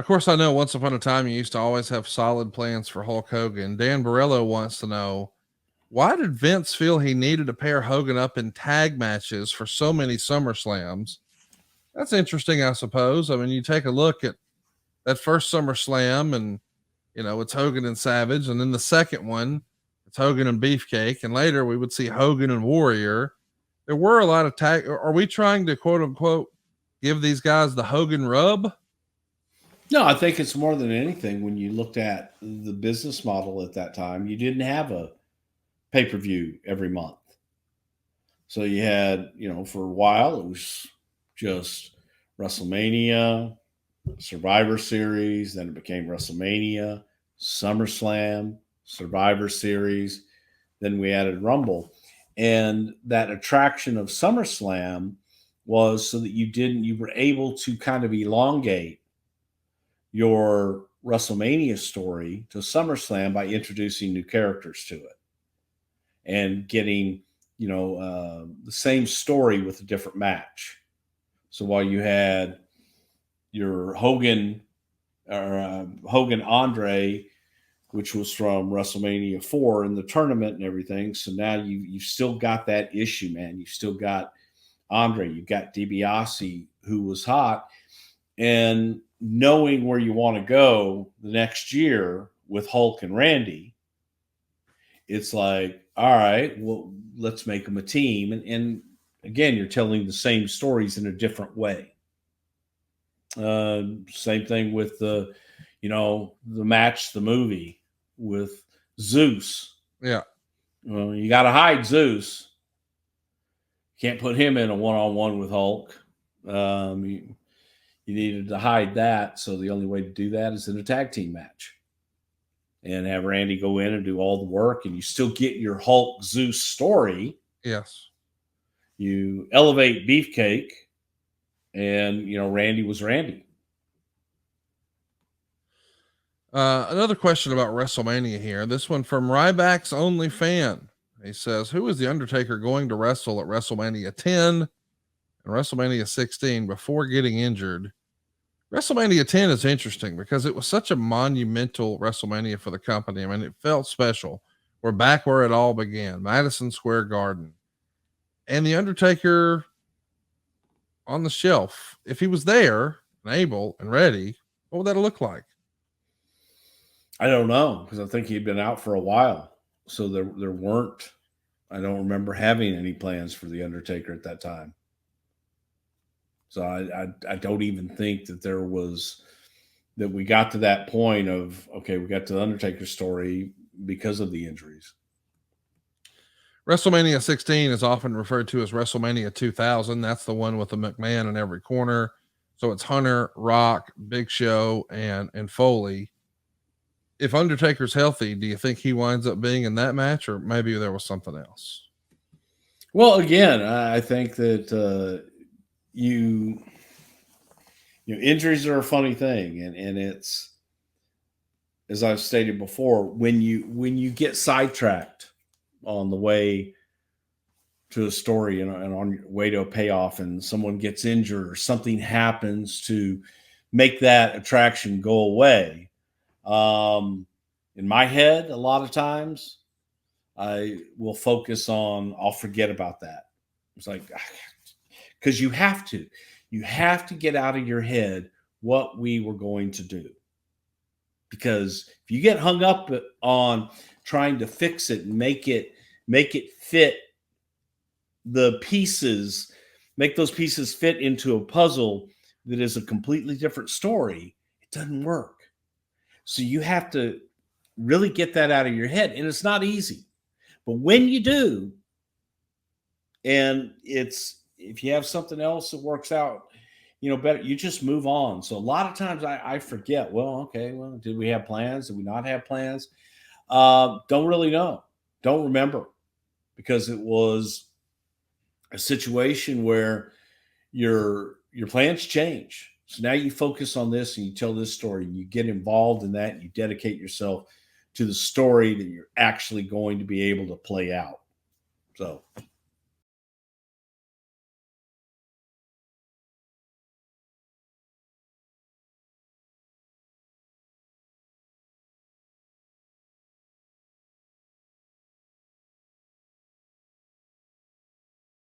Of course, I know once upon a time you used to always have solid plans for Hulk Hogan. Dan Barello wants to know, why did Vince feel he needed to pair Hogan up in tag matches for so many SummerSlams? That's interesting, I suppose. I mean, you take a look at that first SummerSlam and, it's Hogan and Savage. And then the second one, it's Hogan and Beefcake. And later we would see Hogan and Warrior. There were a lot of tag. Are we trying to quote unquote give these guys the Hogan rub? No, I think it's more than anything when you looked at the business model at that time. You didn't have a pay-per-view every month. So you had, for a while, it was just WrestleMania, Survivor Series, then it became WrestleMania, SummerSlam, Survivor Series, then we added Rumble. And that attraction of SummerSlam was so that you were able to kind of elongate your WrestleMania story to SummerSlam by introducing new characters to it and getting, the same story with a different match. So while you had your Hogan Andre, which was from WrestleMania 4 in the tournament and everything. So now you've still got that issue, man. You've still got Andre, you've got DiBiase, who was hot, and knowing where you want to go the next year with Hulk and Randy, it's like, all right, well, let's make them a team. And again, you're telling the same stories in a different way. Same thing with the match, the movie with Zeus. Yeah. Well, you got to hide Zeus. Can't put him in a one-on-one with Hulk. You needed to hide that. So the only way to do that is in a tag team match and have Randy go in and do all the work, and you still get your Hulk Zeus story. Yes. You elevate Beefcake, and, Randy was Randy. Another question about WrestleMania here. This one from Ryback's Only Fan. He says, who is the Undertaker going to wrestle at WrestleMania 10 and WrestleMania 16 before getting injured? WrestleMania 10 is interesting because it was such a monumental WrestleMania for the company. I mean, it felt special. We're back where it all began, Madison Square Garden. And the Undertaker on the shelf, if he was there and able and ready, what would that look like? I don't know, because I think he'd been out for a while. So there weren't, I don't remember having any plans for the Undertaker at that time. So I don't even think that that we got to that point of, okay, we got to the Undertaker story because of the injuries. WrestleMania 16 is often referred to as WrestleMania 2000. That's the one with the McMahon in every corner. So it's Hunter, Rock, Big Show, and Foley. If Undertaker's healthy, do you think he winds up being in that match, or maybe there was something else? Well, again, I think that injuries are a funny thing, and it's, as I've stated before, when you get sidetracked on the way to a story and on your way to a payoff, and someone gets injured or something happens to make that attraction go away. In my head, a lot of times I will focus on, I'll forget about that. It's like, because you have to get out of your head what we were going to do. Because if you get hung up on trying to fix it and make it fit the pieces, make those pieces fit into a puzzle that is a completely different story, it doesn't work. So you have to really get that out of your head. And it's not easy. But when you do, and if you have something else that works out, better, you just move on. So a lot of times I forget, did we have plans? Did we not have plans? Don't really know. Don't remember, because it was a situation where your plans change. So now you focus on this and you tell this story and you get involved in that and you dedicate yourself to the story that you're actually going to be able to play out. So